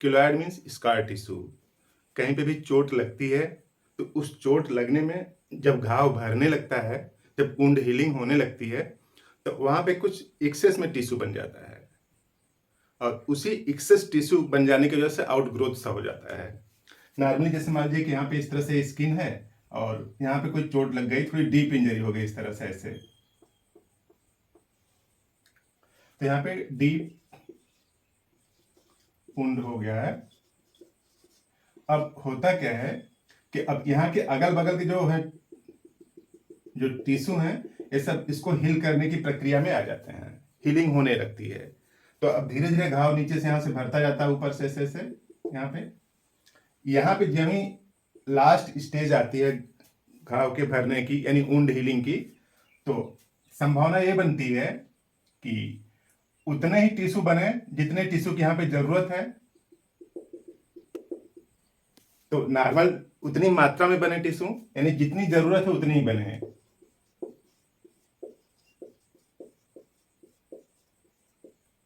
Keloid means scar tissue. कहीं पे भी चोट लगती है तो उस चोट लगने में जब घाव भरने लगता है, जब वुंड हीलिंग होने लगती है, तो वहाँ पे कुछ एक्सेस में टिश्यू बन जाता है और उसी एक्सेस टिश्यू बन जाने की वजह से आउटग्रोथ सा हो जाता है। नॉर्मली जैसे मान लीजिए कि यहाँ पे इस तरह से स्किन है और यहाँ पे कोई चोट लग गई, थोड़ी डीप इंजरी हो गई इस तरह से ऐसे, तो यहाँ पे डीप वुंड हो गया है। अब होता क्या है कि अब यहाँ के अगल बगल के जो है, जो टिश्यू हैं, ये सब इसको हील करने की प्रक्रिया में आ जाते हैं, हीलिंग होने लगती है। तो अब धीरे धीरे घाव नीचे से यहाँ से भरता जाता है ऊपर से ऐसे यहाँ पे जब ही लास्ट स्टेज आती है घाव के भरने की, यानी वुंड हीलिंग की, तो संभावना ये बनती है कि उतने ही टिश्यू बने जितने टिश्यू की यहाँ पे जरूरत है। तो नॉर्मल उतनी मात्रा में बने टिश्यू, यानी जितनी जरूरत है उतनी ही बने हैं।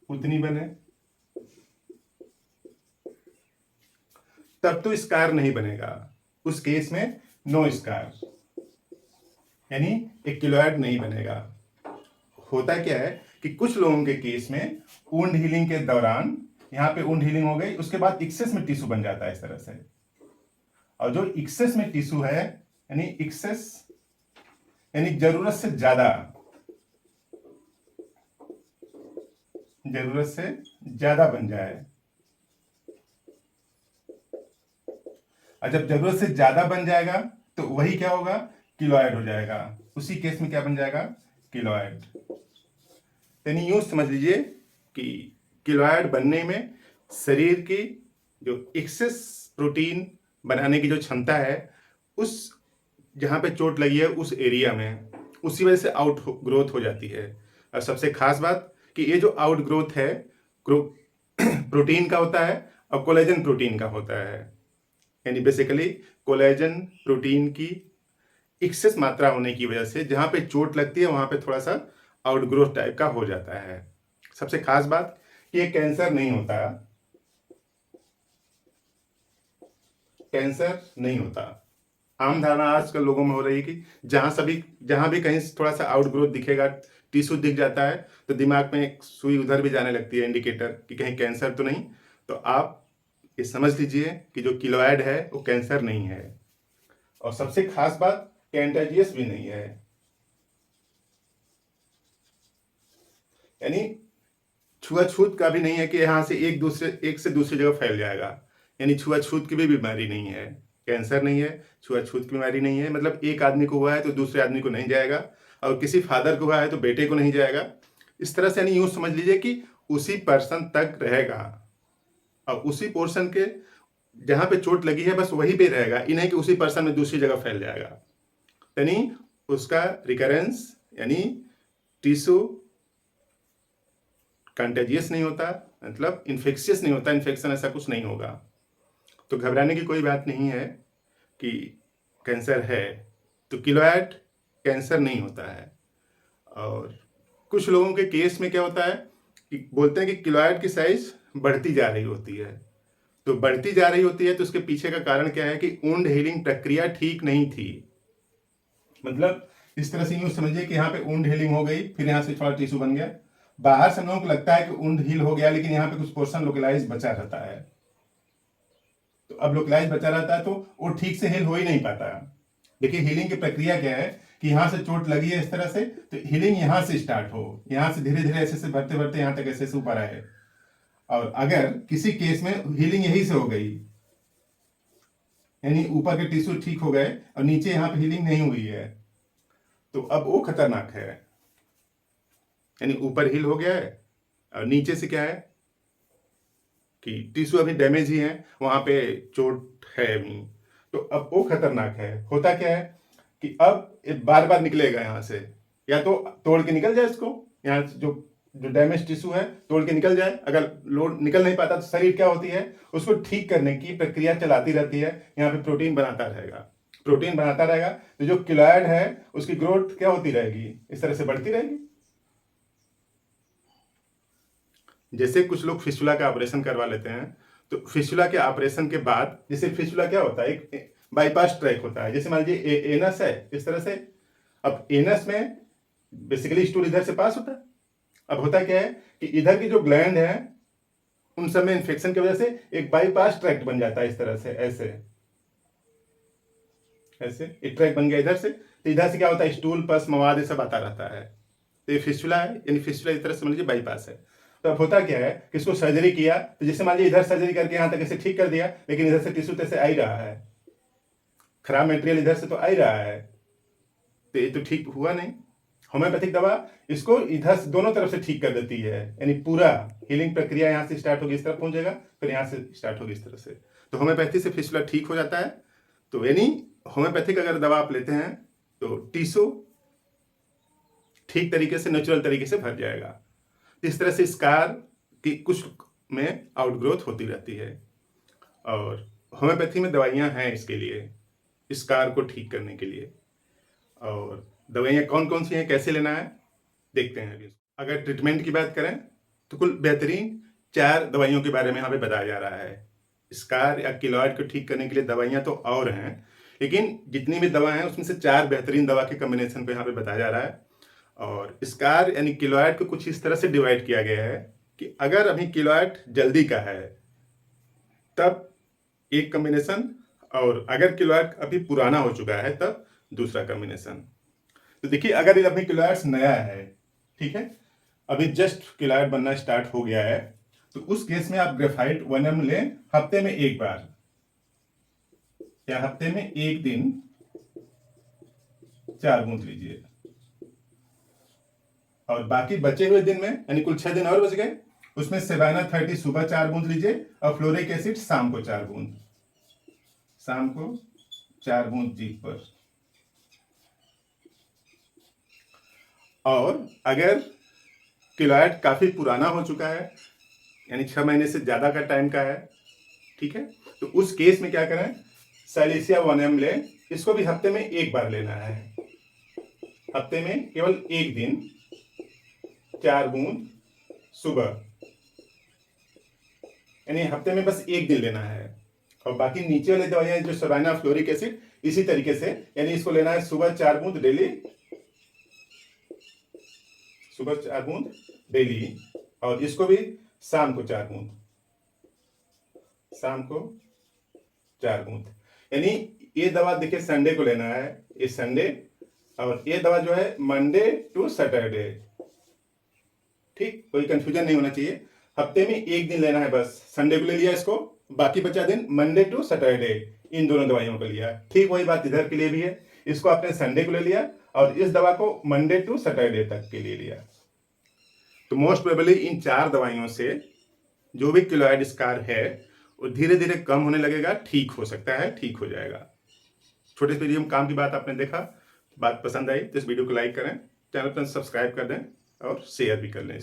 उतनी बने, तब तो स्कार नहीं बनेगा। उस केस में नो स्कार, यानी एक किलोइड नहीं बनेगा। होता क्या है कि कुछ लोगों के केस में वुंड हीलिंग के दौरान यहाँ पे वुंड हीलिंग हो गई, उसके बाद एक्सेस में टिश्यू बन जाता है इस तरह से। और जो एक्सेस में टिश्यू है, यानी एक्सेस यानी जरूरत से ज्यादा बन जाए। और जब जरूरत से ज्यादा बन जाएगा तो वही क्या होगा, किलोइड हो जाएगा। उसी केस में क्या बन जाएगा, किलोइड। यानी यूं समझ लीजिए कि किलोइड बनने में शरीर की जो एक्सेस प्रोटीन बनाने की जो क्षमता है, उस जहां पे चोट लगी है उस एरिया में, उसी वजह से आउट ग्रोथ हो जाती है। और सबसे खास बात कि ये जो आउट ग्रोथ है प्रोटीन का होता है और कोलेजन प्रोटीन का होता है। यानी बेसिकली कोलेजन प्रोटीन की एक्सेस मात्रा होने की वजह से जहां पे चोट लगती है वहां पे थोड़ा सा आउटग्रोथ टाइप का हो जाता है। सबसे खास बात कि ये कैंसर नहीं होता, कैंसर नहीं होता। आम धारणा आजकल लोगों में हो रही है कि जहां भी कहीं थोड़ा सा आउटग्रोथ दिखेगा, टिश्यू दिख जाता है, तो दिमाग में एक सुई उधर भी जाने लगती है, इंडिकेटर कि कहीं कैंसर तो नहीं। तो आप ये समझ लीजिए कि जो किलोइड है वो कैंसर नहीं है। और सबसे खास बात, कैंटाजियस भी नहीं है। यानी छुआछूत का भी नहीं है कि यहाँ से एक से दूसरी जगह फैल जाएगा। यानी छुआछूत की भी बीमारी नहीं है, कैंसर नहीं है, छुआछूत की बीमारी नहीं है। मतलब एक आदमी को हुआ है तो दूसरे आदमी को नहीं जाएगा, और किसी फादर को हुआ है तो बेटे को नहीं जाएगा। इस तरह से यानी यूं समझ लीजिए कि उसी पर्सन तक रहेगा और उसी पोर्शन के जहां पे चोट लगी है बस वहीं पे रहेगा, ये नहीं कि उसी पर्सन में दूसरी जगह फैल जाएगा। यानी उसका रिकरेंस यानी टिश्यू कंटेजियस नहीं होता, मतलब इन्फेक्शियस नहीं होता, इन्फेक्शन ऐसा कुछ नहीं होगा। तो घबराने की कोई बात नहीं है कि कैंसर है। तो किलोइड कैंसर नहीं होता है। और कुछ लोगों के केस में क्या होता है कि बोलते हैं कि किलोइड की साइज बढ़ती जा रही होती है। तो बढ़ती जा रही होती है तो उसके पीछे का कारण क्या है कि वुंड हीलिंग प्रक्रिया ठीक नहीं थी। मतलब इस तरह से यूं समझिए कि यहाँ पे वुंड हीलिंग हो गई, फिर यहाँ से थोड़ा टिश्यू बन गया, बाहर से हम लोगों को लगता है कि वुंड हील हो गया, लेकिन यहाँ पे कुछ पोर्शन लोकलाइज बचा रहता है। तो अब लोकलाइज बचा रहता है तो वो ठीक से हील हो ही नहीं पाता। देखिए हीलिंग की प्रक्रिया क्या है कि यहाँ से चोट लगी है इस तरह से, तो हीलिंग यहाँ से स्टार्ट हो, यहाँ से धीरे धीरे ऐसे से बढ़ते बढ़ते यहाँ तक ऐसे से ऊपर आए। और अगर किसी केस में हीलिंग यही से हो गई, यानी ऊपर के टिश्यू ठीक हो गए और नीचे यहाँ पे हीलिंग नहीं हुई है, तो अब वो खतरनाक है। यानी ऊपर हील हो गया है और नीचे से क्या है कि टिश्यू अभी डैमेज ही है, वहां पे चोट है अभी, तो अब वो खतरनाक है। होता क्या है कि अब बार बार निकलेगा यहाँ से, या तो तोड़ के निकल जाए इसको, यहाँ जो जो डैमेज टिश्यू है तोड़ के निकल जाए। अगर लोड निकल नहीं पाता तो शरीर क्या होती है, उसको ठीक करने की प्रक्रिया चलाती रहती है, यहाँ पे प्रोटीन बनाता रहेगा, प्रोटीन बनाता रहेगा। तो जो किलोइड है उसकी ग्रोथ क्या होती रहेगी, इस तरह से बढ़ती रहेगी। जैसे कुछ लोग फिस्टुला का ऑपरेशन करवा लेते हैं, तो फिस्टुला के ऑपरेशन के बाद, जैसे फिस्टुला क्या होता है, एक बाईपास ट्रैक होता है। जैसे मान लीजिए एनस है इस तरह से, अब एनस में बेसिकली स्टूल इधर से पास होता है। अब होता क्या है कि इधर की जो ग्लैंड है उन सब में इन्फेक्शन की वजह से एक बाईपास ट्रैक्ट बन जाता है इस तरह से, ऐसे ऐसे एक ट्रैक बन गया इधर से, तो इधर से क्या होता है, स्टूल पस मवाद ये सब आता रहता है। तो ये फिस्टुला है, यानी फिस्टुला इस तरह से मान लीजिए बाईपास है। तो अब होता क्या है कि इसको सर्जरी किया, तो जैसे मान लीजिए इधर सर्जरी करके यहाँ तक इसे ठीक कर दिया, लेकिन इधर से टिश्यू तैसे आ ही रहा है, खराब मटेरियल इधर से तो आ ही रहा है, तो ये तो ठीक हुआ नहीं। होम्योपैथिक दवा इसको इधर से दोनों तरफ से ठीक कर देती है, यानी पूरा हीलिंग प्रक्रिया यहाँ से स्टार्ट होगी, इस तरफ पहुंचेगा, फिर यहाँ से स्टार्ट होगी इस तरह से। तो होम्योपैथी से फिस्टुला ठीक हो जाता है। तो यानी होम्योपैथिक अगर दवा आप लेते हैं तो टिश्यू ठीक तरीके से, नेचुरल तरीके से भर जाएगा। इस तरह से स्कार की कुछ में आउटग्रोथ होती रहती है, और होम्योपैथी में दवाइयाँ हैं इसके लिए, स्कार को ठीक करने के लिए। और दवाइयाँ कौन कौन सी हैं, कैसे लेना है, देखते हैं अभी। अगर ट्रीटमेंट की बात करें तो कुल बेहतरीन 4 दवाइयों के बारे में यहाँ पे बताया जा रहा है। स्कार या किलॉइड को ठीक करने के लिए दवाइयाँ तो और हैं, लेकिन जितनी भी दवा हैं उसमें से 4 बेहतरीन दवा के कम्बिनेशन को यहाँ पे बताया जा रहा है। और स्कार यानी किलॉइड को कुछ इस तरह से डिवाइड किया गया है कि अगर अभी किलॉइड जल्दी का है तब एक कम्बिनेशन, और अगर किलॉइड अभी पुराना हो चुका है तब दूसरा कम्बिनेशन। तो देखिए, अगर अभी किलॉइड नया है, ठीक है, अभी जस्ट किलॉइड बनना स्टार्ट हो गया है, तो उस केस में आप ग्रेफाइट 1 ml लें हफ्ते में एक बार, या हफ्ते में एक दिन 4 बूंद लीजिए, और बाकी बचे हुए दिन में, यानी कुल 6 दिन और बच गए, उसमें सेवाना 30 सुबह 4 बूंद लीजिए, और फ्लोरिक एसिड शाम को 4 बूंद, शाम को 4 बूंद जीभ पर। और अगर किलॉइड काफी पुराना हो चुका है, यानी 6 महीने से ज्यादा का टाइम का है, ठीक है, तो उस केस में क्या करें, साइलेसिया 1 ml लें, इसको भी हफ्ते में एक बार लेना है, हफ्ते में केवल एक दिन 4 बूंद सुबह, यानी हफ्ते में बस एक दिन लेना है। और बाकी नीचे वाली दवाइयां जो सेवाना, फ्लोरिक एसिड, इसी तरीके से, यानी इसको लेना है सुबह 4 बूंद डेली, सुबह 4 बूंद डेली, और इसको भी शाम को 4 बूंद, शाम को 4 बूंद। यानी ये दवा देखिए संडे को लेना है, ये संडे, और ये दवा जो है मंडे टू सैटरडे, ठीक, कोई कंफ्यूजन नहीं होना चाहिए। हफ्ते में एक दिन लेना है, बस संडे को ले लिया इसको, बाकी बचा दिन मंडे टू सैटरडे, इन दोनों दवाइयों को लिया। ठीक वही बात इधर के लिए भी है, इसको आपने संडे को ले लिया और इस दवा को मंडे टू सैटरडे तक के लिए लिया। तो मोस्ट प्रोबेबली इन 4 दवाइयों से जो भी किलॉइड स्कार है वो धीरे धीरे कम होने लगेगा, ठीक हो सकता है, ठीक हो जाएगा। छोटे से वीडियो में काम की बात आपने देखा, बात पसंद आई तो इस वीडियो को लाइक करें, चैनल पर सब्सक्राइब कर दें और शेयर भी कर लें।